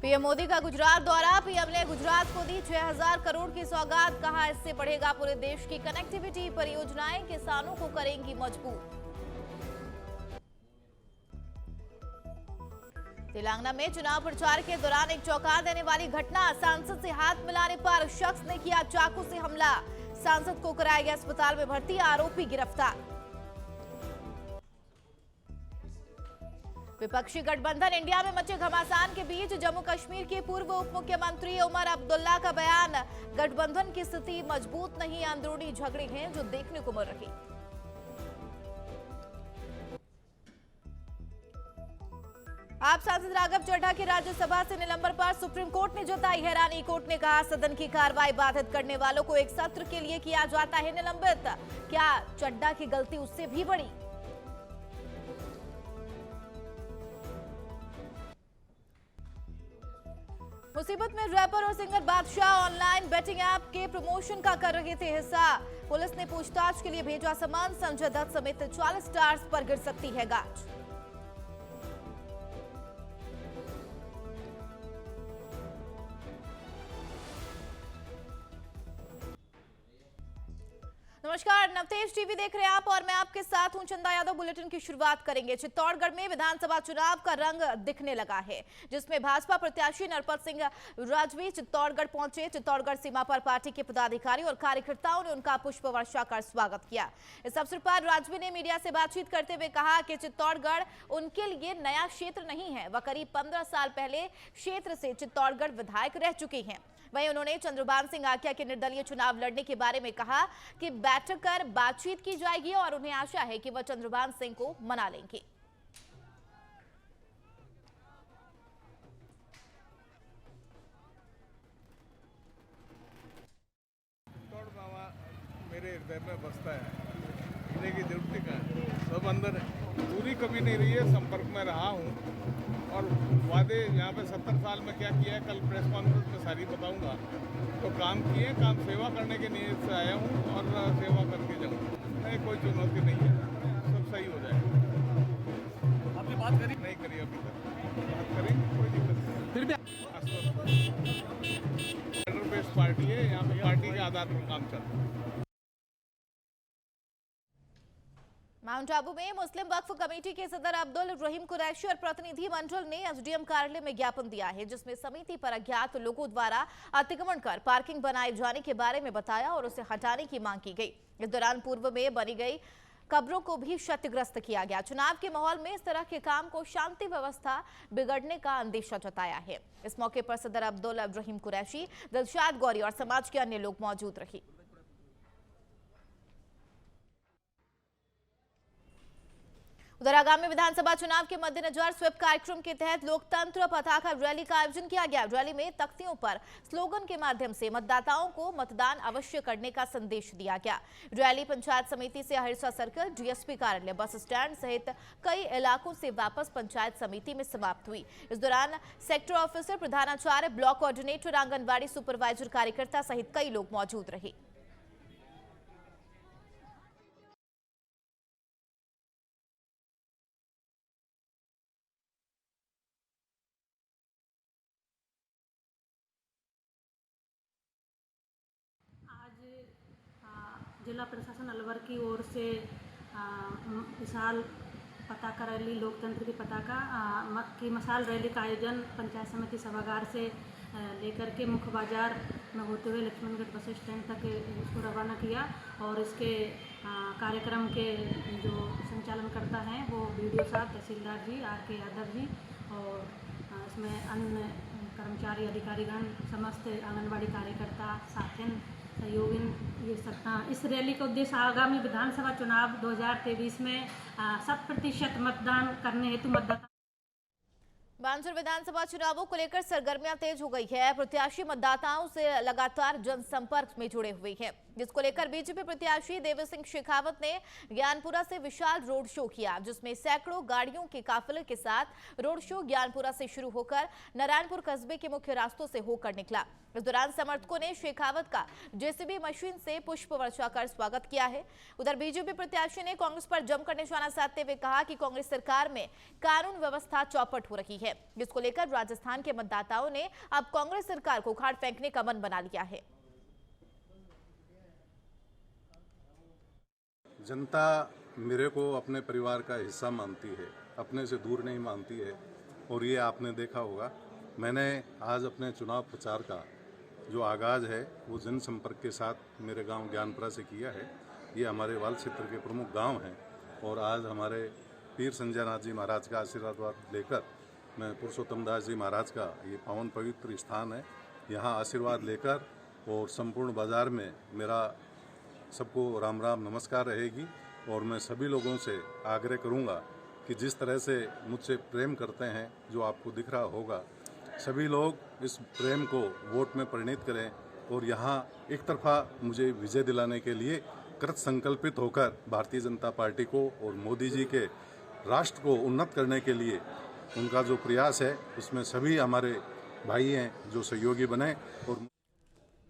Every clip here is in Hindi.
पीएम मोदी का गुजरात दौरा। पीएम ने गुजरात को दी 6,000 करोड़ की सौगात। कहा इससे बढ़ेगा पूरे देश की कनेक्टिविटी। परियोजनाएं किसानों को करेंगी मजबूत। तेलंगाना में चुनाव प्रचार के दौरान एक चौंका देने वाली घटना। सांसद से हाथ मिलाने पर शख्स ने किया चाकू से हमला। सांसद को कराया गया अस्पताल में भर्ती। आरोपी गिरफ्तार। विपक्षी गठबंधन इंडिया में मचे घमासान के बीच जम्मू कश्मीर के पूर्व उप मुख्यमंत्री उमर अब्दुल्ला का बयान। गठबंधन की स्थिति मजबूत नहीं, अंदरूनी झगड़े हैं जो देखने को मिल रही। आप सांसद राघव चड्ढा के राज्यसभा से निलंबन पर सुप्रीम कोर्ट ने जताई हैरानी। कोर्ट ने कहा सदन की कार्रवाई बाधित करने वालों को एक सत्र के लिए किया जाता है निलंबित। क्या चड्ढा की गलती उससे भी बड़ी? मुसीबत में रैपर और सिंगर बादशाह ऑनलाइन बेटिंग ऐप के प्रमोशन का कर रहे थे हिस्सा। पुलिस ने पूछताछ के लिए भेजा सामान। संजय दत्त समेत 40 स्टार्स पर गिर सकती है गाज। नमस्कार, नवतेज टीवी देख रहे हैं आप और मैं आपके साथ हूं चंदा यादव। बुलेटिन की शुरुआत करेंगे। चित्तौड़गढ़ में विधानसभा चुनाव का रंग दिखने लगा है, जिसमें भाजपा प्रत्याशी नरपत सिंह राजवी चित्तौड़गढ़ पहुंचे। चित्तौड़गढ़ सीमा पर पार्टी के पदाधिकारी और कार्यकर्ताओं ने उनका पुष्प वर्षा कर स्वागत किया। इस अवसर पर राजवी ने मीडिया से बातचीत करते हुए कहा कि चित्तौड़गढ़ उनके लिए नया क्षेत्र नहीं है। वह करीब 15 साल पहले क्षेत्र से चित्तौड़गढ़ विधायक रह चुके हैं। वहीं उन्होंने चंद्रभान सिंह आख्या के निर्दलीय चुनाव लड़ने के बारे में कहा कि बैठक कर बातचीत की जाएगी और उन्हें आशा है कि वह चंद्रभान सिंह को मना लेंगे। मेरे हृदय में बसता है, जीने की जरूरत का सब अंदर है। दूरी कभी नहीं रही है, संपर्क में रहा हूँ और वादे यहाँ पे 70 साल में क्या किया है कल प्रेस कॉन्फ्रेंस में सारी बताऊंगा। तो काम किए, काम सेवा करने के नियत से आया हूँ और सेवा करके जाऊँगा। नहीं, कोई चुनौती नहीं है, सब सही हो जाएगा। आपने बात करी? नहीं करी अभी तक, बात करेंगे, कोई दिक्कत नहीं। फिर भी बेस्ड पार्टी है, यहाँ पे पार्टी के आधार पर काम चलता है। माउंट आबू में मुस्लिम वक्फ कमेटी के सदर अब्दुल रहीम कुरैशी और प्रतिनिधि मंडल ने एसडीएम कार्यालय में ज्ञापन दिया है, जिसमें समिति पर अज्ञात लोगों द्वारा अतिक्रमण कर पार्किंग बनाए जाने के बारे में बताया और उसे हटाने की मांग की गई। इस दौरान पूर्व में बनी गई कब्रों को भी क्षतिग्रस्त किया गया। चुनाव के माहौल में इस तरह के काम को शांति व्यवस्था बिगड़ने का अंदेशा जताया है। इस मौके पर सदर अब्दुल रहीम कुरैशी, दिलशाद गौरी और समाज के अन्य लोग मौजूद रहे। उधर आगामी विधानसभा चुनाव के मद्देनजर स्वीप कार्यक्रम के तहत लोकतंत्र पताका रैली का आयोजन किया गया। रैली में तख्तियों पर स्लोगन के माध्यम से मतदाताओं को मतदान अवश्य करने का संदेश दिया गया। रैली पंचायत समिति से हरिसा सर्कल, डीएसपी कार्यालय, बस स्टैंड सहित कई इलाकों से वापस पंचायत समिति में समाप्त हुई। इस दौरान सेक्टर ऑफिसर, प्रधानाचार्य, ब्लॉक कोऑर्डिनेटर, आंगनबाड़ी सुपरवाइजर, कार्यकर्ता सहित कई लोग मौजूद रहे। जिला प्रशासन अलवर की ओर से विशाल पताका रैली, लोकतंत्र की पताका की मशाल रैली का आयोजन पंचायत समिति सभागार से लेकर के मुख्य बाजार में होते हुए लक्ष्मणगढ़ बस स्टैंड तक इसको रवाना किया। और इसके कार्यक्रम के जो संचालन करता हैं वो बीडीओ साहब, तहसीलदार जी, आर.के. यादव जी, और इसमें अन्य कर्मचारी, अधिकारीगण, समस्त आंगनबाड़ी कार्यकर्ता, साथिन, सहयोगिन, ये सब। इस रैली का उद्देश्य आगामी विधानसभा चुनाव 2023 में 100% मतदान करने हेतु मतदाता। बानसूर विधानसभा चुनावों को लेकर सरगर्मियां तेज हो गई है। प्रत्याशी मतदाताओं से लगातार जनसंपर्क में जुड़े हुए हैं, जिसको लेकर बीजेपी प्रत्याशी देवी सिंह शेखावत ने ज्ञानपुरा से विशाल रोड शो किया, जिसमें सैकड़ों गाड़ियों के काफिले के साथ रोड शो ज्ञानपुरा से शुरू होकर नारायणपुर कस्बे के मुख्य रास्तों से होकर निकला। इस दौरान समर्थकों ने शेखावत का जेसीबी मशीन से पुष्प वर्षा कर स्वागत किया है। उधर बीजेपी प्रत्याशी ने कांग्रेस पर जमकर निशाना साधते हुए कहा कि कांग्रेस सरकार में कानून व्यवस्था चौपट हो रही है। है, जिसको लेकर राजस्थान के मतदाताओं ने अब कांग्रेस सरकार को उखाड़ फेंकने का मन बना लिया है। जनता मेरे को अपने परिवार का हिस्सा मानती है, अपने से दूर नहीं मानती है। और ये आपने देखा होगा, मैंने आज अपने चुनाव प्रचार का जो आगाज़ है वो जनसंपर्क के साथ मेरे गांव ज्ञानपुरा से किया है। ये हमारे वाल क्षेत्र के प्रमुख गांव हैं और आज हमारे पीर संजय नाथ जी महाराज का आशीर्वाद लेकर मैं पुरुषोत्तम दास जी महाराज का ये पावन पवित्र स्थान है, यहाँ आशीर्वाद लेकर और संपूर्ण बाजार में मेरा सबको राम राम नमस्कार रहेगी। और मैं सभी लोगों से आग्रह करूंगा कि जिस तरह से मुझसे प्रेम करते हैं, जो आपको दिख रहा होगा, सभी लोग इस प्रेम को वोट में परिणित करें और यहाँ एक तरफा मुझे विजय दिलाने के लिए कृत संकल्पित होकर भारतीय जनता पार्टी को और मोदी जी के राष्ट्र को उन्नत करने के लिए उनका जो प्रयास है उसमें सभी हमारे भाई हैं जो सहयोगी बने। और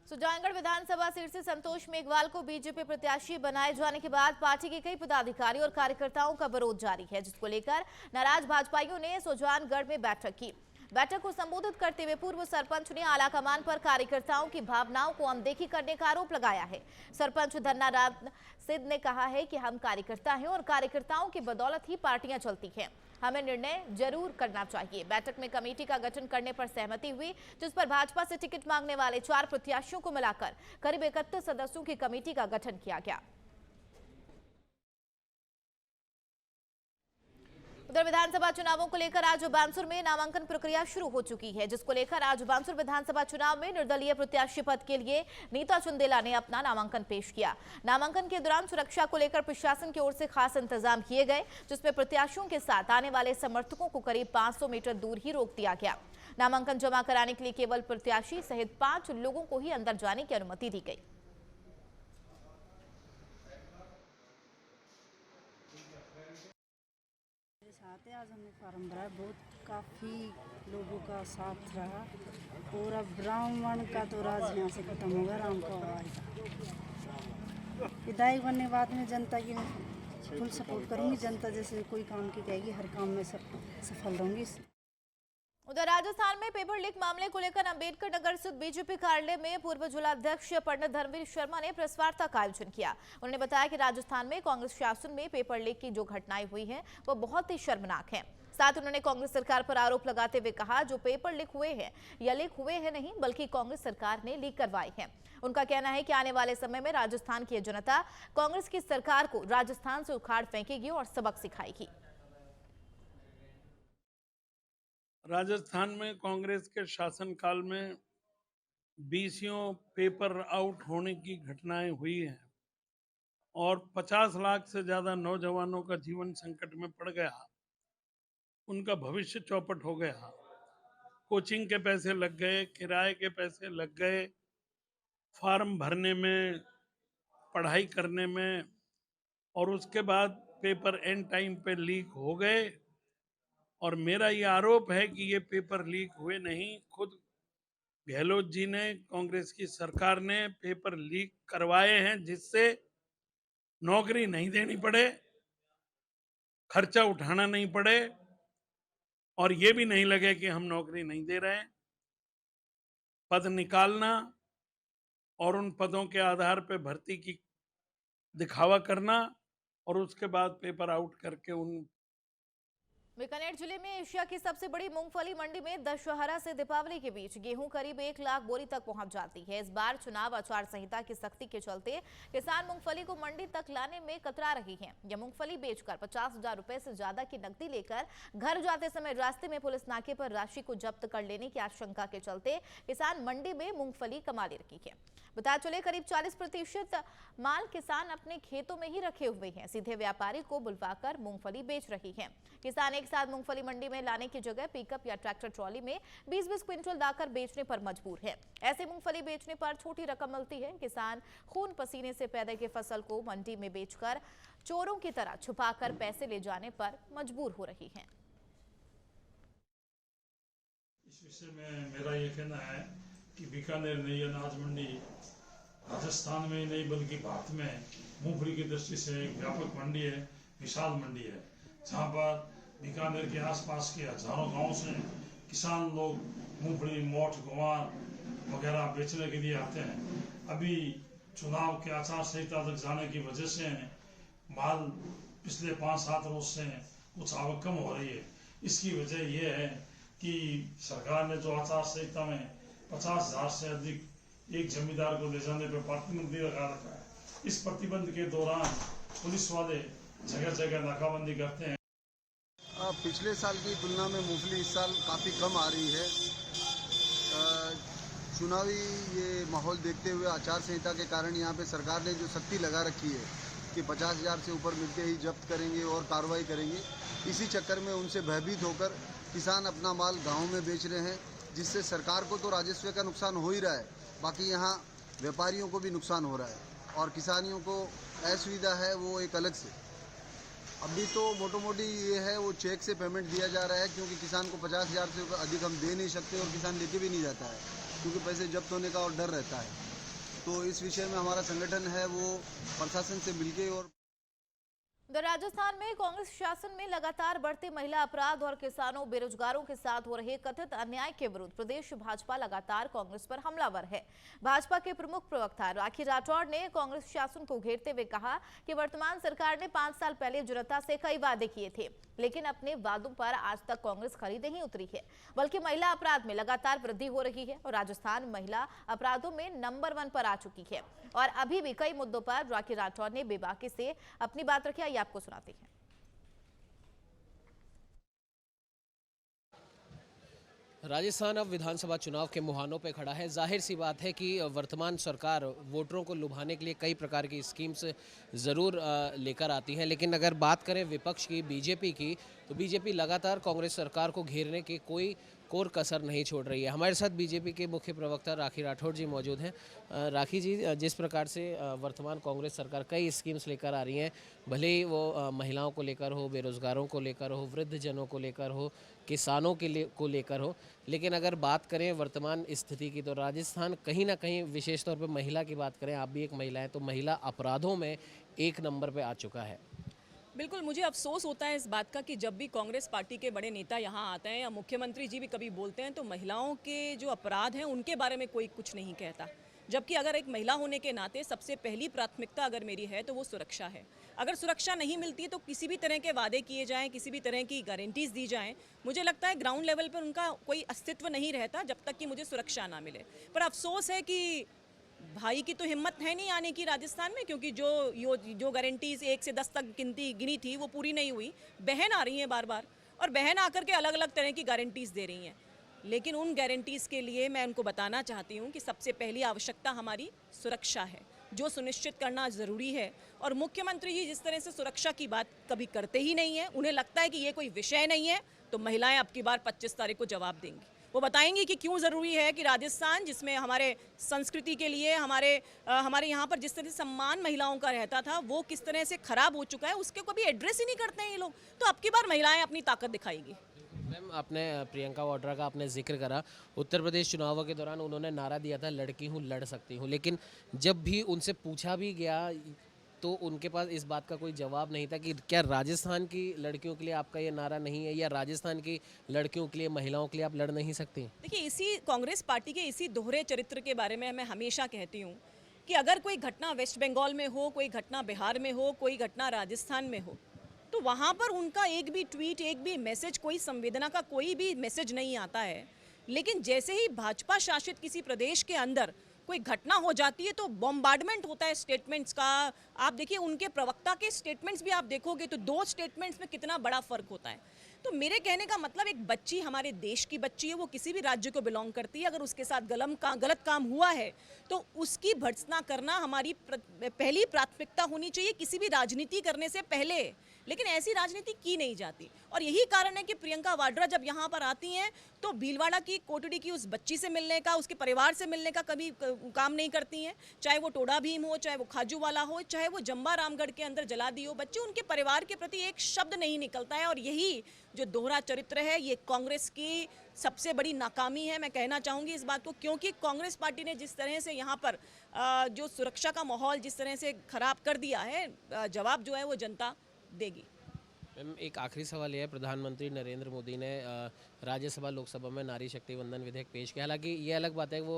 सुजानगढ़ विधानसभा सीट से संतोष मेघवाल को बीजेपी प्रत्याशी बनाए जाने के बाद पार्टी के कई पदाधिकारी और कार्यकर्ताओं का विरोध जारी है, जिसको लेकर नाराज भाजपाइयों ने सुजानगढ़ में बैठक की। बैठक को संबोधित करते हुए पूर्व सरपंच ने आलाकमान पर कार्यकर्ताओं की भावनाओं को अनदेखी करने का आरोप लगाया है। सरपंच धन्ना राम सिद्ध ने कहा है कि हम कार्यकर्ता हैं और कार्यकर्ताओं की बदौलत ही पार्टियां चलती हैं, हमें निर्णय जरूर करना चाहिए। बैठक में कमेटी का गठन करने पर सहमति हुई, जिस पर भाजपा से टिकट मांगने वाले 4 प्रत्याशियों को मिलाकर करीब 31 सदस्यों की कमेटी का गठन किया गया। उधर विधानसभा चुनावों को लेकर आज बानसूर में नामांकन प्रक्रिया शुरू हो चुकी है, जिसको लेकर आज बानसूर विधानसभा चुनाव में निर्दलीय प्रत्याशी पद के लिए नीता चुंदेला ने अपना नामांकन पेश किया। नामांकन के दौरान सुरक्षा को लेकर प्रशासन की ओर से खास इंतजाम किए गए, जिसमें प्रत्याशियों के साथ आने वाले समर्थकों को करीब 500 मीटर दूर ही रोक दिया गया। नामांकन जमा कराने के लिए केवल प्रत्याशी सहित 5 लोगों को ही अंदर जाने की अनुमति दी गई। आज हमने फॉर्म भरा, बहुत काफ़ी लोगों का साथ रहा और अब ब्राह्मण का तो राज यहाँ से खत्म होगा, राम का आएगा। विधायक बनने के बाद में जनता की मैं फुल सपोर्ट करूँगी। जनता जैसे कोई काम की कहेगी, हर काम में सफल रहूँगी। उधर राजस्थान में पेपर लीक मामले को लेकर अंबेडकर नगर स्थित बीजेपी कार्यालय में पूर्व जिलाध्यक्ष पंडित धर्मवीर शर्मा ने प्रेस वार्ता का आयोजन किया। उन्होंने बताया कि राजस्थान में कांग्रेस शासन में पेपर लीक की जो घटनाएं हुई हैं वो बहुत ही शर्मनाक हैं। साथ उन्होंने कांग्रेस सरकार पर आरोप लगाते हुए कहा, जो पेपर लीक हुए हैं या लीक हुए हैं नहीं, बल्कि कांग्रेस सरकार ने लीक करवाए हैं। उनका कहना है कि आने वाले समय में राजस्थान की जनता कांग्रेस की सरकार को राजस्थान से उखाड़ फेंकेगी और सबक सिखाएगी। राजस्थान में कांग्रेस के शासनकाल में 20 पेपर आउट होने की घटनाएं हुई हैं और 50 लाख से ज्यादा नौजवानों का जीवन संकट में पड़ गया, उनका भविष्य चौपट हो गया। कोचिंग के पैसे लग गए, किराए के पैसे लग गए, फॉर्म भरने में, पढ़ाई करने में, और उसके बाद पेपर एंड टाइम पे लीक हो गए। और मेरा ये आरोप है कि ये पेपर लीक हुए नहीं, खुद गहलोत जी ने, कांग्रेस की सरकार ने पेपर लीक करवाए हैं, जिससे नौकरी नहीं देनी पड़े, खर्चा उठाना नहीं पड़े और ये भी नहीं लगे कि हम नौकरी नहीं दे रहे हैं। पद निकालना और उन पदों के आधार पर भर्ती की दिखावा करना और उसके बाद पेपर आउट करके उन बीकानेर जिले में एशिया की सबसे बड़ी मूंगफली मंडी में दशहरा से दीपावली के बीच गेहूं करीब 1 लाख बोरी तक पहुंच जाती है। इस बार चुनाव आचार संहिता की सख्ती के चलते किसान मूंगफली को मंडी तक लाने में कतरा रही हैं। यह मूंगफली बेचकर 50,000 रुपए से ज्यादा की नकदी लेकर घर जाते समय रास्ते में पुलिस नाके पर राशि को जब्त कर लेने की आशंका के चलते किसान मंडी में मूंगफली कमा ले रही है। बता चले करीब 40% माल किसान अपने खेतों में ही रखे हुए हैं, सीधे व्यापारी को बुलवाकर मूंगफली बेच रही हैं। किसान एक साथ मूंगफली मंडी में लाने की जगह पिकअप या ट्रैक्टर ट्रॉली में 20-20 क्विंटल लाकर बेचने पर मजबूर है। ऐसे मूंगफली बेचने पर छोटी रकम मिलती है। किसान खून पसीने से पैदा की फसल को मंडी में बेचकर चोरों की तरह छुपाकर पैसे ले जाने पर मजबूर हो रही हैं। इस विषय में मेरा ये कहना है कि बीकानेर नई अनाज मंडी राजस्थान में नहीं बल्कि भारत में मूंगफली की दृष्टि से एक व्यापक मंडी है, विशाल मंडी है, जहाँ पर बीकानेर के आसपास के हजारों गांवों से किसान लोग मूंगफली, मोठ, ग्वार वगैरह बेचने के लिए आते हैं। अभी चुनाव के आचार संहिता तक जाने की वजह से माल पिछले 5-7 रोज से कुछ आवक कम हो रही है। इसकी वजह यह है कि सरकार ने जो आचार संहिता में 50,000 से अधिक एक जमींदार को ले जाने पर प्रतिबंध लगा रखा है। इस प्रतिबंध के दौरान पुलिस वाले जगह जगह नाकाबंदी करते हैं। पिछले साल की तुलना में मूंगफली इस साल काफ़ी कम आ रही है। चुनावी ये माहौल देखते हुए आचार संहिता के कारण यहाँ पे सरकार ने जो सख्ती लगा रखी है कि 50,000 से ऊपर मिलते ही जब्त करेंगे और कार्रवाई करेंगे। इसी चक्कर में उनसे भयभीत होकर किसान अपना माल गाँव में बेच रहे हैं, जिससे सरकार को तो राजस्व का नुकसान हो ही रहा है, बाकी यहाँ व्यापारियों को भी नुकसान हो रहा है और किसानियों को असुविधा है वो एक अलग से। अभी तो मोटो मोटी ये है वो चेक से पेमेंट दिया जा रहा है, क्योंकि किसान को 50,000 से अधिक हम दे नहीं सकते और किसान लेके भी नहीं जाता है, क्योंकि पैसे जब्त होने का और डर रहता है। तो इस विषय में हमारा संगठन है वो प्रशासन से मिलके और राजस्थान में कांग्रेस शासन में लगातार बढ़ते महिला अपराध और किसानों बेरोजगारों के साथ हो रहे कथित अन्याय के विरुद्ध प्रदेश भाजपा लगातार कांग्रेस पर हमलावर है। भाजपा के प्रमुख प्रवक्ता राखी राठौड़ ने कांग्रेस शासन को घेरते हुए कहा कि वर्तमान सरकार ने 5 साल पहले जनता से कई वादे किए थे, लेकिन अपने वादों पर आज तक कांग्रेस खरी नहीं उतरी है, बल्कि महिला अपराध में लगातार वृद्धि हो रही है और राजस्थान महिला अपराधों में नंबर 1 पर आ चुकी है। और अभी भी कई मुद्दों पर राखी राठौड़ ने बेबाकी से अपनी बात रखी, आइए आपको सुनाते हैं। राजस्थान अब विधानसभा चुनाव के मुहानों पर खड़ा है। जाहिर सी बात है कि वर्तमान सरकार वोटरों को लुभाने के लिए कई प्रकार की स्कीम्स ज़रूर लेकर आती है, लेकिन अगर बात करें विपक्ष की, बीजेपी की, तो बीजेपी लगातार कांग्रेस सरकार को घेरने की कोई कोर कसर नहीं छोड़ रही है। हमारे साथ बीजेपी के मुख्य प्रवक्ता राखी राठौड़ जी मौजूद हैं। राखी जी, जिस प्रकार से वर्तमान कांग्रेस सरकार कई स्कीम्स लेकर आ रही हैं, भले ही वो महिलाओं को लेकर हो, बेरोजगारों को लेकर हो, वृद्धजनों को लेकर हो, किसानों को लेकर हो, लेकिन अगर बात करें वर्तमान स्थिति की तो राजस्थान कहीं ना कहीं, विशेष तौर पर महिला की बात करें, आप भी एक महिला हैं, तो महिला अपराधों में 1 नंबर पर आ चुका है। बिल्कुल, मुझे अफसोस होता है इस बात का कि जब भी कांग्रेस पार्टी के बड़े नेता यहाँ आते हैं या मुख्यमंत्री जी भी कभी बोलते हैं तो महिलाओं के जो अपराध हैं उनके बारे में कोई कुछ नहीं कहता, जबकि अगर एक महिला होने के नाते सबसे पहली प्राथमिकता अगर मेरी है तो वो सुरक्षा है। अगर सुरक्षा नहीं मिलती तो किसी भी तरह के वादे किए जाएं, किसी भी तरह की गारंटीज़ दी जाएं, मुझे लगता है ग्राउंड लेवल पर उनका कोई अस्तित्व नहीं रहता जब तक कि मुझे सुरक्षा ना मिले। पर अफसोस है कि भाई की तो हिम्मत है नहीं आने की राजस्थान में, क्योंकि जो गारंटीज 1 से 10 तक गिनी थी वो पूरी नहीं हुई। बहन आ रही हैं बार बार और बहन आकर के अलग अलग तरह की गारंटीज दे रही हैं, लेकिन उन गारंटीज के लिए मैं उनको बताना चाहती हूँ कि सबसे पहली आवश्यकता हमारी सुरक्षा है, जो सुनिश्चित करना ज़रूरी है। और मुख्यमंत्री जी जिस तरह से सुरक्षा की बात कभी करते ही नहीं है, उन्हें लगता है कि ये कोई विषय नहीं है, तो महिलाएं अब की बार 25 तारीख को जवाब देंगी। वो बताएंगी कि क्यों ज़रूरी है कि राजस्थान, जिसमें हमारे संस्कृति के लिए हमारे यहाँ पर जिस तरह से सम्मान महिलाओं का रहता था वो किस तरह से खराब हो चुका है, उसके कभी एड्रेस ही नहीं करते हैं ये लोग। तो अब की बार महिलाएं अपनी ताकत दिखाएगी। मैम, आपने प्रियंका वाड्रा का आपने जिक्र करा, उत्तर प्रदेश चुनावों के दौरान उन्होंने नारा दिया था लड़की हूँ लड़ सकती हूँ, लेकिन जब भी उनसे पूछा भी गया तो उनके पास इस बात का कोई जवाब नहीं था कि क्या राजस्थान की लड़कियों के लिए आपका ये नारा नहीं है, या राजस्थान की लड़कियों के लिए, महिलाओं के लिए आप लड़ नहीं सकती? देखिए, इसी कांग्रेस पार्टी के इसी दोहरे चरित्र के बारे में मैं हमेशा कहती हूँ कि अगर कोई घटना वेस्ट बंगाल में हो, कोई घटना बिहार में हो, कोई घटना राजस्थान में हो, तो वहाँ पर उनका एक भी ट्वीट, एक भी मैसेज, कोई संवेदना का कोई भी मैसेज नहीं आता है। लेकिन जैसे ही भाजपा शासित किसी प्रदेश के अंदर कोई घटना हो जाती है तो बॉम्बार्डमेंट होता है स्टेटमेंट्स का। आप देखिए उनके प्रवक्ता के स्टेटमेंट्स भी आप देखोगे तो 2 स्टेटमेंट्स में कितना बड़ा फर्क होता है। तो मेरे कहने का मतलब, एक बच्ची हमारे देश की बच्ची है, वो किसी भी राज्य को बिलोंग करती है, अगर उसके साथ गलत काम हुआ है तो उसकी भर्त्सना करना हमारी पहली प्राथमिकता होनी चाहिए, किसी भी राजनीति करने से पहले। लेकिन ऐसी राजनीति की नहीं जाती और यही कारण है कि प्रियंका वाड्रा जब यहाँ पर आती हैं तो भीलवाड़ा की कोटड़ी की उस बच्ची से मिलने का, उसके परिवार से मिलने का कभी काम नहीं करती हैं। चाहे वो टोडा भीम हो, चाहे वो खाजूवाला हो, चाहे वो जम्बा रामगढ़ के अंदर जला दी हो बच्ची, उनके परिवार के प्रति एक शब्द नहीं निकलता है। और यही जो दोहरा चरित्र है, ये कांग्रेस की सबसे बड़ी नाकामी है। मैं कहना चाहूँगी इस बात को, क्योंकि कांग्रेस पार्टी ने जिस तरह से यहाँ पर जो सुरक्षा का माहौल जिस तरह से खराब कर दिया है, जवाब जो है वो जनता देगी। मैम, एक आखिरी सवाल यह है, प्रधानमंत्री नरेंद्र मोदी ने राज्यसभा लोकसभा में नारी शक्ति वंदन विधेयक पेश किया। हालांकि ये अलग बात है कि वो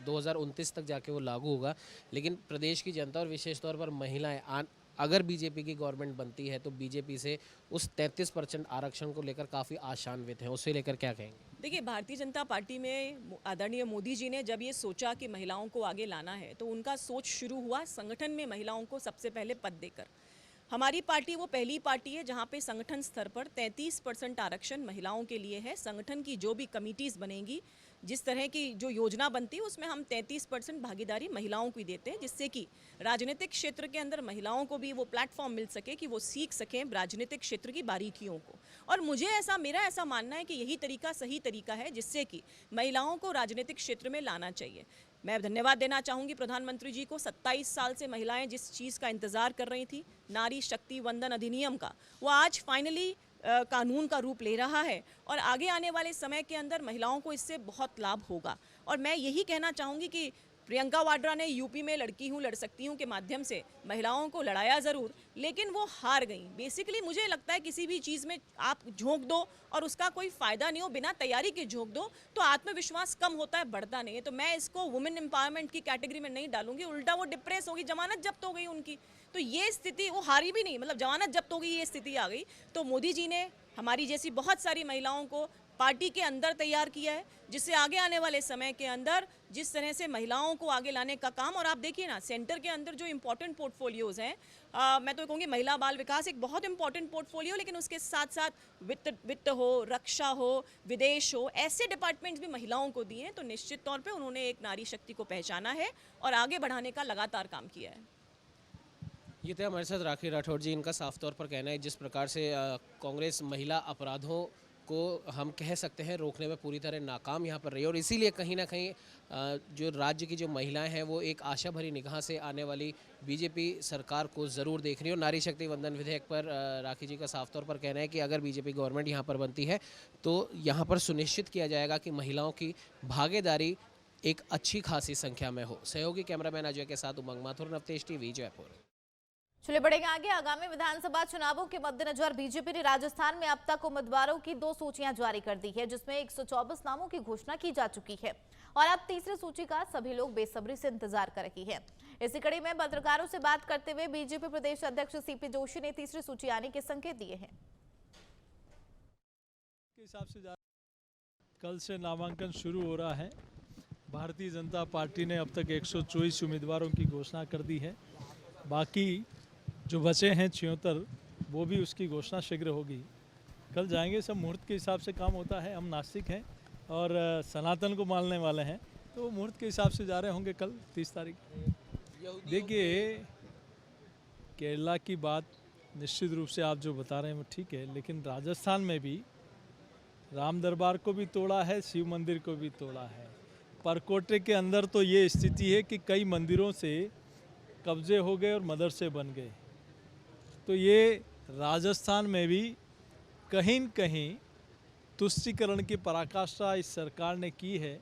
2029 तक जाके वो लागू होगा, लेकिन प्रदेश की जनता और विशेष तौर पर महिलाएं अगर बीजेपी की गवर्नमेंट बनती है तो बीजेपी से उस 33% आरक्षण को लेकर काफ़ी आशान्वित हैं, उसे लेकर क्या कहेंगे? देखिए, भारतीय जनता पार्टी में आदरणीय मोदी जी ने जब ये सोचा कि महिलाओं को आगे लाना है तो उनका सोच शुरू हुआ संगठन में महिलाओं को सबसे पहले पद देकर। हमारी पार्टी वो पहली पार्टी है जहां पे संगठन स्तर पर 33% आरक्षण महिलाओं के लिए है। संगठन की जो भी कमिटीज़ बनेंगी, जिस तरह की जो योजना बनती है, उसमें हम 33% भागीदारी महिलाओं को ही देते हैं, जिससे कि राजनीतिक क्षेत्र के अंदर महिलाओं को भी वो प्लेटफॉर्म मिल सके कि वो सीख सकें राजनीतिक क्षेत्र की बारीकियों को। और मेरा ऐसा मानना है कि यही तरीका सही तरीका है जिससे कि महिलाओं को राजनीतिक क्षेत्र में लाना चाहिए। मैं धन्यवाद देना चाहूँगी प्रधानमंत्री जी को। 27 साल से महिलाएं जिस चीज़ का इंतज़ार कर रही थी, नारी शक्ति वंदन अधिनियम का, वो आज फाइनली कानून का रूप ले रहा है और आगे आने वाले समय के अंदर महिलाओं को इससे बहुत लाभ होगा। और मैं यही कहना चाहूँगी कि प्रियंका वाड्रा ने यूपी में लड़की हूँ लड़ सकती हूँ के माध्यम से महिलाओं को लड़ाया ज़रूर, लेकिन वो हार गई। बेसिकली मुझे लगता है किसी भी चीज़ में आप झोंक दो और उसका कोई फ़ायदा नहीं हो, बिना तैयारी के झोंक दो तो आत्मविश्वास कम होता है, बढ़ता नहीं है। तो मैं इसको वुमेन एम्पावरमेंट की कैटेगरी में नहीं डालूंगी, उल्टा वो डिप्रेस होगी, जमानत जब्त हो गई उनकी। तो ये स्थिति, वो हारी भी नहीं, मतलब जमानत जब्त हो गई, ये स्थिति आ गई। तो मोदी जी ने हमारी जैसी बहुत सारी महिलाओं को पार्टी के अंदर तैयार किया है, जिससे आगे आने वाले समय के अंदर जिस तरह से महिलाओं को आगे लाने का काम। और आप देखिए ना, सेंटर के अंदर जो इम्पोर्टेंट पोर्टफोलियोज़ हैं, मैं तो कहूँगी महिला बाल विकास एक बहुत इंपॉर्टेंट पोर्टफोलियो, लेकिन उसके साथ साथ वित्त हो, रक्षा हो, विदेश हो, ऐसे डिपार्टमेंट्स भी महिलाओं को दिए हैं। तो निश्चित तौर पर उन्होंने एक नारी शक्ति को पहचाना है और आगे बढ़ाने का लगातार काम किया है। ये थे हमारे साथ राखी राठौड़ जी। इनका साफ तौर पर कहना है जिस प्रकार से कांग्रेस महिला अपराधों को हम कह सकते हैं रोकने में पूरी तरह नाकाम यहाँ पर रही है, और इसीलिए कहीं ना कहीं जो राज्य की जो महिलाएं हैं वो एक आशा भरी निगाह से आने वाली बीजेपी सरकार को ज़रूर देख रही है। और नारी शक्ति वंदन विधेयक पर राखी जी का साफ तौर पर कहना है कि अगर बीजेपी गवर्नमेंट यहाँ पर बनती है तो यहाँ पर सुनिश्चित किया जाएगा कि महिलाओं की भागीदारी एक अच्छी खासी संख्या में हो। सहयोगी कैमरामैन अजय के साथ उमंग माथुर, नवतेज टीवी, जयपुर। चलिए बढ़ेंगे आगे। आगामी विधानसभा चुनावों के मद्देनजर बीजेपी ने राजस्थान में अब तक उम्मीदवारों की 2 सूचियां जारी कर दी है, जिसमें 124 नामों की घोषणा की जा चुकी है और अब तीसरी सूची का सभी लोग बेसब्री से इंतजार कर रही है। इसी कड़ी में पत्रकारों से बात करते हुए बीजेपी प्रदेश अध्यक्ष सीपी जोशी ने तीसरी सूची आने के संकेत दिए हैं। हिसाब से कल से नामांकन शुरू हो रहा है। भारतीय जनता पार्टी ने अब तक 124 उम्मीदवारों की घोषणा कर दी है। बाकी जो बचे हैं 76, वो भी उसकी घोषणा शीघ्र होगी। कल जाएंगे, सब मुहूर्त के हिसाब से काम होता है। हम नास्तिक हैं और सनातन को मानने वाले हैं, तो मुहूर्त के हिसाब से जा रहे होंगे कल 30 तारीख। देखिए, केरला की बात निश्चित रूप से आप जो बता रहे हैं वो ठीक है, लेकिन राजस्थान में भी राम दरबार को भी तोड़ा है, शिव मंदिर को भी तोड़ा है। परकोटे के अंदर तो ये स्थिति है कि कई मंदिरों से कब्जे हो गए और मदरसे बन गए। तो ये राजस्थान में भी कहीं न कहीं तुष्टीकरण की पराकाष्ठा इस सरकार ने की है।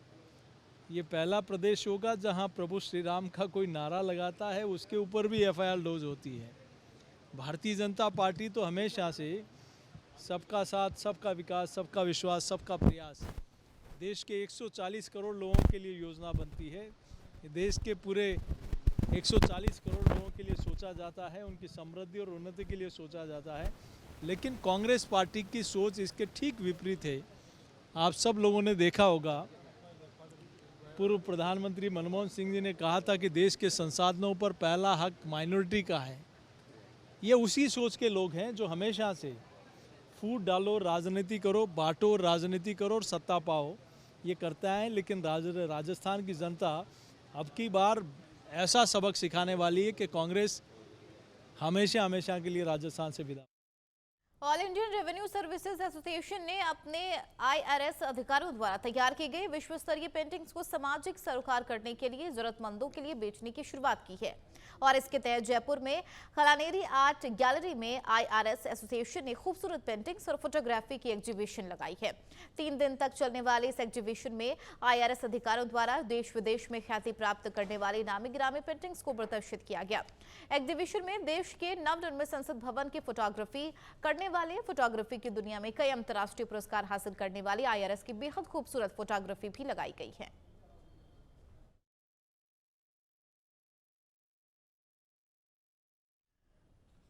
ये पहला प्रदेश होगा जहां प्रभु श्री राम का कोई नारा लगाता है, उसके ऊपर भी FIR डोज होती है। भारतीय जनता पार्टी तो हमेशा से सबका साथ, सबका विकास, सबका विश्वास, सबका प्रयास, देश के 140 करोड़ लोगों के लिए योजना बनती है। देश के पूरे 140 करोड़ लोगों के लिए सोचा जाता है, उनकी समृद्धि और उन्नति के लिए सोचा जाता है। लेकिन कांग्रेस पार्टी की सोच इसके ठीक विपरीत है। आप सब लोगों ने देखा होगा, पूर्व प्रधानमंत्री मनमोहन सिंह जी ने कहा था कि देश के संसाधनों पर पहला हक माइनॉरिटी का है। ये उसी सोच के लोग हैं जो हमेशा से फूट डालो, राजनीति करो, बांटो, राजनीति करो और सत्ता पाओ, ये करता है। लेकिन राजस्थान की जनता अब की बार ऐसा सबक सिखाने वाली है कि कांग्रेस हमेशा हमेशा के लिए राजस्थान से विदा। All Indian revenue services association ने अपने IRS अधिकारियों द्वारा तैयार की गई विश्व स्तरीय पेंटिंग्स को सामाजिक सरोकार करने के लिए जरूरतमंदों के लिए बेचने की शुरुआत की है। और इसके तहत जयपुर में खलानेरी आर्ट गैलरी में IRS एसोसिएशन ने खूबसूरत पेंटिंग्स और फोटोग्राफी की एग्जीबिशन लगाई है। 3 दिन तक चलने वाली इस एग्जीबिशन में IRS अधिकारियों द्वारा देश विदेश में ख्याति प्राप्त करने वाली नामी गिरामी पेंटिंग्स को प्रदर्शित किया गया। एग्जीबिशन में देश के नवनिर्मित संसद भवन की फोटोग्राफी करने वाले फोटोग्राफी की दुनिया में कई अंतर्राष्ट्रीय पुरस्कार हासिल करने वाली IRS की बेहद खूबसूरत फोटोग्राफी भी लगाई गई है।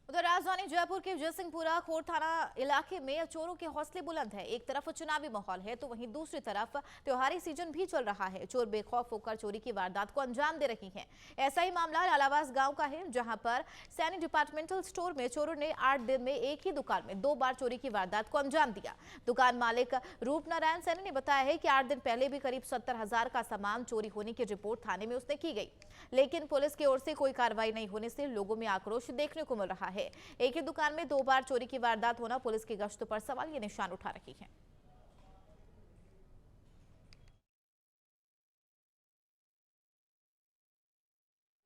उधर राजधानी जयपुर के जयसिंहपुरा खोर थाना इलाके में चोरों के हौसले बुलंद है। एक तरफ चुनावी माहौल है तो वहीं दूसरी तरफ त्योहारी सीजन भी चल रहा है। चोर बेखौफ होकर चोरी की वारदात को अंजाम दे रही हैं। ऐसा ही मामला लालावास गांव का है, जहां पर सैनी डिपार्टमेंटल स्टोर में चोरों ने 8 दिन में एक ही दुकान में 2 बार चोरी की वारदात को अंजाम दिया। दुकान मालिक रूपनारायण सैनी ने बताया है कि 8 दिन पहले भी करीब 70,000 का सामान चोरी होने की रिपोर्ट थाने में उसने की गई, लेकिन पुलिस की ओर से कोई कार्रवाई नहीं होने से लोगों में आक्रोश देखने को मिल रहा है। एक ही दुकान में 2 बार चोरी की वारदात होना पुलिस की गश्त पर सवाल ये निशान उठा रही है।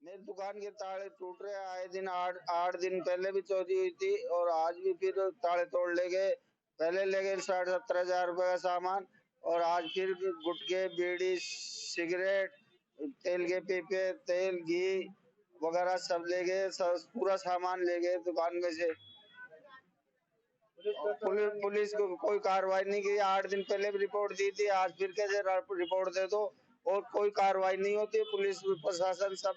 मेरी दुकान के ताले टूट रहे, आए दिन 8 दिन पहले भी चोरी हुई थी और आज भी फिर ताले तोड़ ले गए। पहले ले गए 60-70 हजार रुपए का सामान और आज फिर गुटखे, बीड़ी, सिगरेट, तेल के पीपे, तेल, घी वगैरह सब ले गए। पूरा सामान ले गए दुकान में से। पुलिस को कोई कार्रवाई नहीं की। 8 दिन पहले भी रिपोर्ट दी थी, आज फिर कैसे रिपोर्ट दे दो और कोई कार्रवाई नहीं होती। पुलिस प्रशासन सब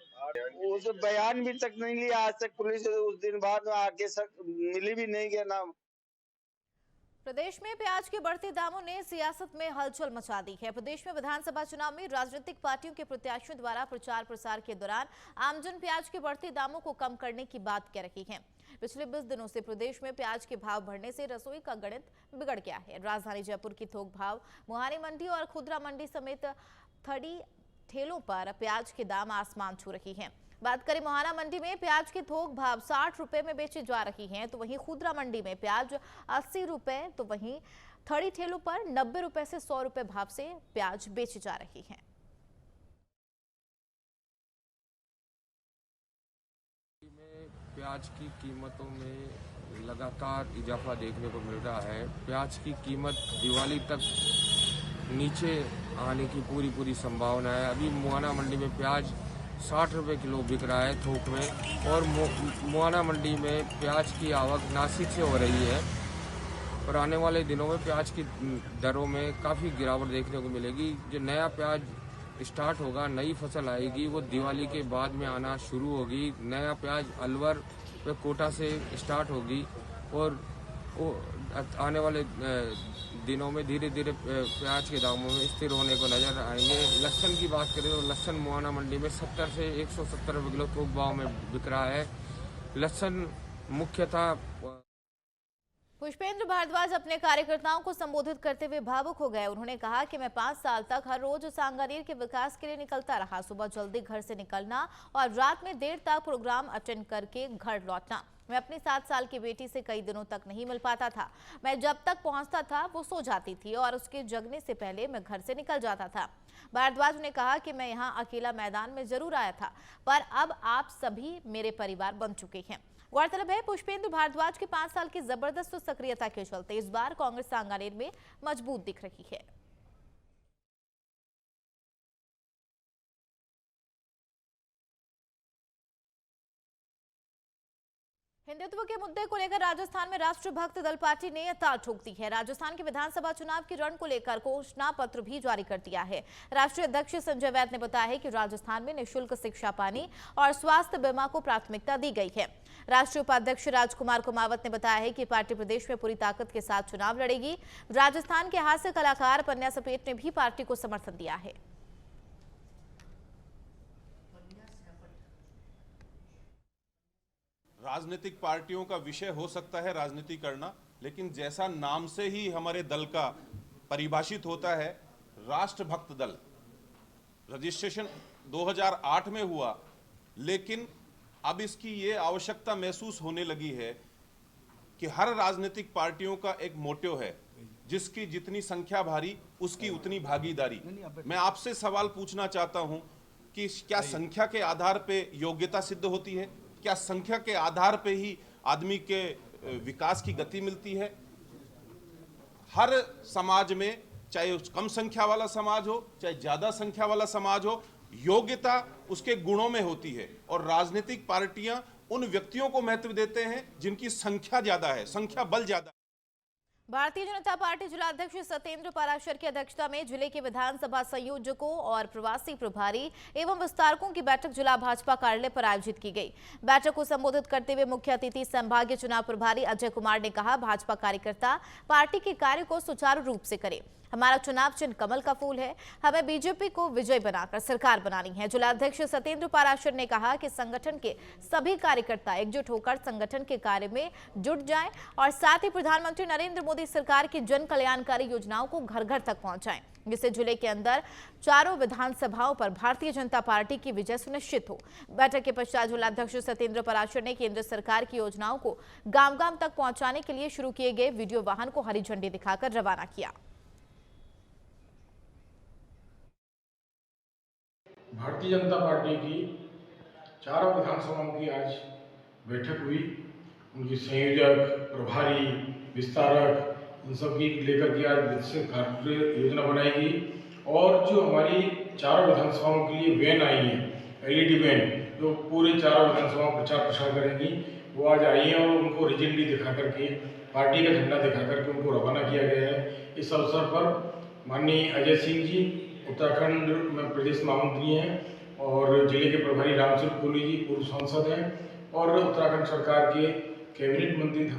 उस बयान भी तक नहीं लिया आज तक। पुलिस उस दिन बाद में आके मिली भी नहीं के नाम। प्रदेश में प्याज के बढ़ते दामों ने सियासत में हलचल मचा दी है। प्रदेश में विधानसभा चुनाव में राजनीतिक पार्टियों के प्रत्याशियों द्वारा प्रचार प्रसार के दौरान आमजन प्याज के बढ़ते दामों को कम करने की बात कह रही है। पिछले 20 दिनों से प्रदेश में प्याज के भाव बढ़ने से रसोई का गणित बिगड़ गया है। राजधानी जयपुर की थोक भाव, मुहानी मंडी और खुदरा मंडी समेत 30 ठेलों पर प्याज के दाम आसमान छू रही हैं। बात करें मुहाना मंडी में प्याज के थोक भाव 60 रुपए में बेची जा रही हैं, तो वहीं खुदरा मंडी में प्याज 80 रुपए, तो वहीं 30 ठेलों पर 90 रुपए से 100 रुपए भाव से प्याज बेची जा रही है। प्याज की कीमतों में लगातार इजाफा देखने को मिल रहा है। प्याज की कीमत दिवाली तक नीचे आने की पूरी संभावना है। अभी मुहाना मंडी में प्याज 60 रुपए किलो बिक रहा है थोक में और मुहाना मंडी में प्याज की आवक नासिक से हो रही है और आने वाले दिनों में प्याज की दरों में काफ़ी गिरावट देखने को मिलेगी। जो नया प्याज स्टार्ट होगा, नई फसल आएगी, वो दिवाली के बाद में आना शुरू होगी। नया प्याज अलवर व कोटा से स्टार्ट होगी और आने वाले दिनों में धीरे धीरे प्याज के दामों में स्थिर होने को नजर आएंगे। लहसुन की बात करें तो लहसुन मुहाना मंडी में 70 से 170 रुपये किलो थोक भाव में बिक रहा है। लहसुन मुख्यतः पुष्पेंद्र भारद्वाज अपने कार्यकर्ताओं को संबोधित करते हुए भावुक हो गए। उन्होंने कहा कि मैं 5 साल तक हर रोज सांगानेर के विकास के लिए निकलता रहा। सुबह जल्दी घर से निकलना और रात में देर तक प्रोग्राम अटेंड करके घर लौटना। मैं अपनी 7 साल की बेटी से कई दिनों तक नहीं मिल पाता था। मैं जब तक पहुंचता था वो सो जाती थी और उसके जगने से पहले मैं घर से निकल जाता था। भारद्वाज ने कहा कि मैं यहाँ अकेला मैदान में जरूर आया था, पर अब आप सभी मेरे परिवार बन चुके हैं। गौरतलब है पुष्पेंद्र भारद्वाज के 5 साल की जबरदस्त सक्रियता के चलते इस बार कांग्रेस सांगानेर में मजबूत दिख रही है। हिंदुत्व के मुद्दे को लेकर राजस्थान में राष्ट्रभक्त दल पार्टी ने ताल ठोक दी है। राजस्थान के विधानसभा चुनाव की रण को लेकर घोषणा पत्र भी जारी कर दिया है। राष्ट्रीय अध्यक्ष संजय वैद ने बताया है कि राजस्थान में निःशुल्क शिक्षा, पानी और स्वास्थ्य बीमा को प्राथमिकता दी गई है। राष्ट्रीय उपाध्यक्ष राजकुमार कुमावत ने बताया है कि पार्टी प्रदेश में पूरी ताकत के साथ चुनाव लड़ेगी। राजस्थान के हास्य कलाकार पन्या सपेट ने भी पार्टी को समर्थन दिया है। राजनीतिक पार्टियों का विषय हो सकता है राजनीति करना, लेकिन जैसा नाम से ही हमारे दल का परिभाषित होता है, राष्ट्रभक्त दल, रजिस्ट्रेशन 2008 में हुआ, लेकिन अब इसकी ये आवश्यकता महसूस होने लगी है कि हर राजनीतिक पार्टियों का एक मोटिव है, जिसकी जितनी संख्या भारी उसकी उतनी भागीदारी। मैं आपसे सवाल पूछना चाहता हूं कि क्या संख्या के आधार पे योग्यता सिद्ध होती है? क्या संख्या के आधार पे ही आदमी के विकास की गति मिलती है? हर समाज में, चाहे कम संख्या वाला समाज हो चाहे ज्यादा संख्या वाला समाज हो, योग्यता उसके गुणों में होती है और राजनीतिक पार्टियां उन व्यक्तियों को महत्व देते हैं जिनकी संख्या ज्यादा है, संख्या बल ज्यादा। भारतीय जनता पार्टी जिलाध्यक्ष सत्येंद्र पाराशर की अध्यक्षता में जिले के विधानसभा संयोजकों और प्रवासी प्रभारी एवं विस्तारकों की बैठक जिला भाजपा कार्यालय पर आयोजित की गई। बैठक को संबोधित करते हुए मुख्य अतिथि संभागीय चुनाव प्रभारी अजय कुमार ने कहा, भाजपा कार्यकर्ता पार्टी के कार्य को सुचारू रूप से करें। हमारा चुनाव चिन्ह कमल का फूल है। हमें बीजेपी को विजय बनाकर सरकार बनानी है। जिलाध्यक्ष सत्येंद्र पाराशर ने कहा कि संगठन के सभी कार्यकर्ता एकजुट होकर संगठन के कार्य में जुट जाएं और साथ ही प्रधानमंत्री नरेंद्र मोदी सरकार की जन कल्याणकारी योजनाओं को घर घर तक पहुंचाएं, जिससे जिले के अंदर चारों विधानसभाओं पर भारतीय जनता पार्टी की विजय सुनिश्चित हो। बैठक के पश्चात जिलाध्यक्ष सत्येंद्र पाराशर ने केंद्र सरकार की योजनाओं को गांव-गांव तक पहुंचाने के लिए शुरू किए गए वीडियो वाहन को हरी झंडी दिखाकर रवाना किया। भारतीय जनता पार्टी की चारों विधानसभाओं की आज बैठक हुई। उनकी संयोजक, प्रभारी, विस्तारक, इन सब की लेकर के आज विकसित कार्य योजना बनाई गई और जो हमारी चारों विधानसभाओं के लिए वैन आई है, LED वैन, जो पूरे चारों विधानसभाओं प्रचार प्रसार करेंगी, वो आज आई है और उनको हरी झंडी दिखा करके, पार्टी का झंडा दिखा करके उनको रवाना किया गया है। इस अवसर पर माननीय अजय सिंह जी उत्तराखंड में प्रदेश महामंत्री हैं और जिले के प्रभारी रामचंद्र कोहली जी पूर्व सांसद हैं और उत्तराखंड सरकार के कैबिनेट मंत्री।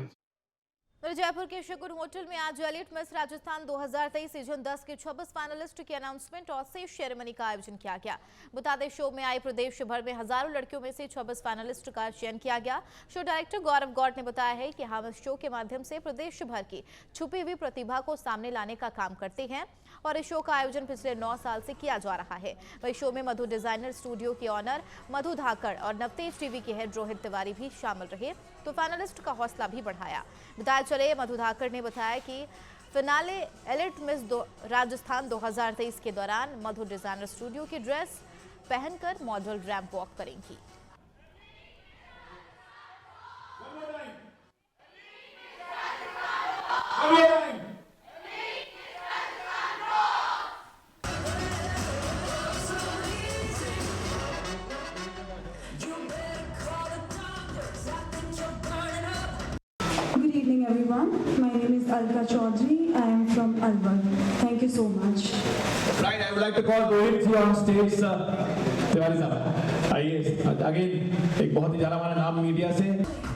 जयपुर के शकुन होटल में आज एलीट मिस राजस्थान 2023 सीजन 10 के 26 फाइनलिस्ट की अनाउंसमेंट और सेज सेरेमनी का आयोजन किया गया। बता दें, शो में आई प्रदेश भर में हजारों लड़कियों में से 26 फाइनलिस्ट का चयन किया गया। शो डायरेक्टर गौरव गौड़ ने बताया है कि हम इस शो के माध्यम से प्रदेश भर की छुपी हुई प्रतिभा को सामने लाने का काम करते हैं और इस शो का आयोजन पिछले 9 साल से किया जा रहा है। वही शो में मधु डिजाइनर स्टूडियो के ऑनर मधु धाकड़ और नवतेज टीवी के हेड रोहित तिवारी भी शामिल रहे, तो फाइनलिस्ट का हौसला भी बढ़ाया। बताया चले, मधु धाकड़ ने बताया कि फिनाले एलिट मिस राजस्थान 2023 के दौरान मधु डिजाइनर स्टूडियो की ड्रेस पहनकर मॉडल रैंप वॉक करेंगी। Good evening everyone. My name is Alka Chaudhary. I am from Alwar. Thank you so much. Right, I would like to call Rohit ji on stage, sir. Tiwari साहब, आइए। अगेन एक बहुत ही जाना माना नाम मीडिया से।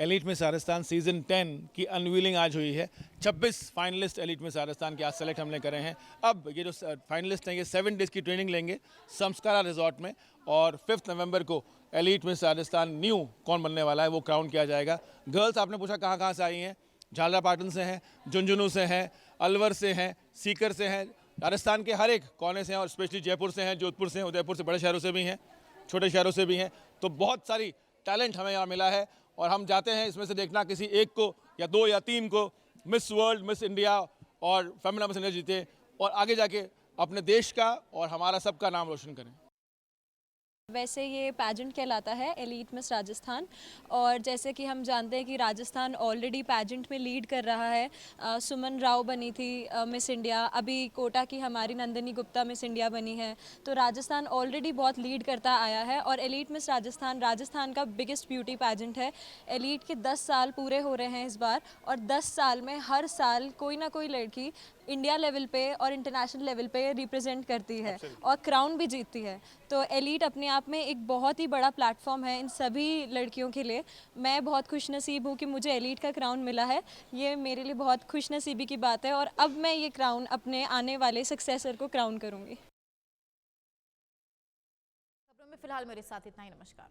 एलीट मिस राजस्थान सीजन 10 की अनवीलिंग आज हुई है। 26 फाइनलिस्ट एलीट मिस राजस्थान के आज सेलेक्ट हमने करे हैं। अब ये जो फाइनलिस्ट हैं ये 7 डेज़ की ट्रेनिंग लेंगे संस्कारा रिजॉर्ट में और 5 नवंबर को एलीट मिस राजस्थान न्यू कौन बनने वाला है वो क्राउन किया जाएगा। गर्ल्स आपने पूछा कहाँ कहाँ से आई हैं, झालरापाटन से हैं, झुंझुनू से हैं, अलवर से हैं, सीकर से हैं, राजस्थान के हर एक कोने से हैं और स्पेशली जयपुर से हैं, जोधपुर से हैं, उदयपुर से, बड़े शहरों से भी हैं, छोटे शहरों से भी हैं। तो बहुत सारी टैलेंट हमें यहाँ मिला है और हम चाहते हैं इसमें से देखना किसी एक को या 2 या 3 को मिस वर्ल्ड, मिस इंडिया और फेमिना मिस इंडिया जीते और आगे जाके अपने देश का और हमारा सबका नाम रोशन करें। वैसे ये पैजेंट कहलाता है एलीट मिस राजस्थान और जैसे कि हम जानते हैं कि राजस्थान ऑलरेडी पैजेंट में लीड कर रहा है। सुमन राव बनी थी मिस इंडिया, अभी कोटा की हमारी नंदिनी गुप्ता मिस इंडिया बनी है। तो राजस्थान ऑलरेडी बहुत लीड करता आया है और एलीट मिस राजस्थान राजस्थान का बिगेस्ट ब्यूटी पैजेंट है। एलीट के 10 साल पूरे हो रहे हैं इस बार और 10 साल में हर साल कोई ना कोई लड़की इंडिया लेवल पे और इंटरनेशनल लेवल पे रिप्रेजेंट करती है और क्राउन भी जीतती है। तो एलीट अपने आप में एक बहुत ही बड़ा प्लेटफॉर्म है इन सभी लड़कियों के लिए। मैं बहुत खुशनसीब हूँ कि मुझे एलीट का क्राउन मिला है, ये मेरे लिए बहुत खुशनसीबी की बात है और अब मैं ये क्राउन अपने आने वाले सक्सेसर को क्राउन करूँगी। खबरों में फिलहाल मेरे साथ इतना ही। नमस्कार।